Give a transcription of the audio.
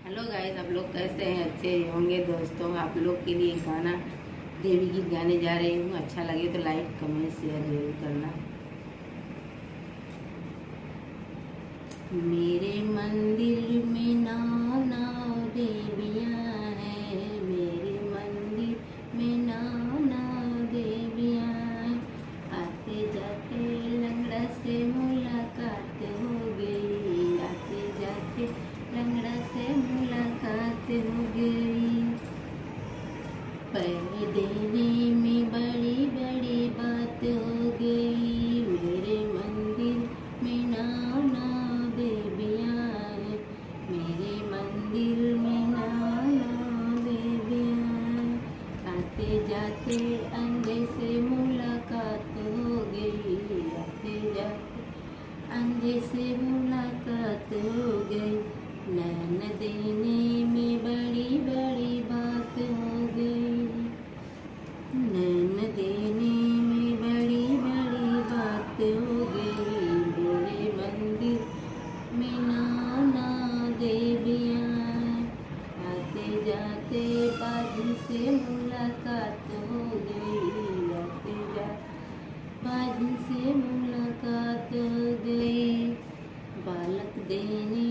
Hello guys, आप लोग कैसे हैं? अच्छे होंगे दोस्तों। आप लोग के लिए गाना देवी गीत गाने जा रही हूँ। अच्छा लगे तो लाइक कमेंट शेयर जरूर करना। मेरे मंदिर में नौ नौ देवियाँ हैं। मेरे मंदिर में नौ नौ देवियाँ हैं। आते जाते लंगड़ा से मुलाकात हो गई। आते जाते लंगड़ा से मुलाकात हो गई। पैर देने में बड़ी बड़ी बात हो गई। मेरे मंदिर में नौ नौ देवियाँ हैं। मेरे मंदिर में नौ नौ देवियाँ हैं। आते जाते अंधे से मुलाकात हो गई। आते जाते अंधे से मुलाकात हो गई। नैन देने में बड़ी बड़ी बात हो गई। नैन देने में बड़ी बड़ी बात हो गई। मेरे मंदिर में नौ नौ देवियाँ हैं। आते जाते बाजी से मुलाकात हो गई। आते जाते बाजी से मुलाकात हो गई। बालक देने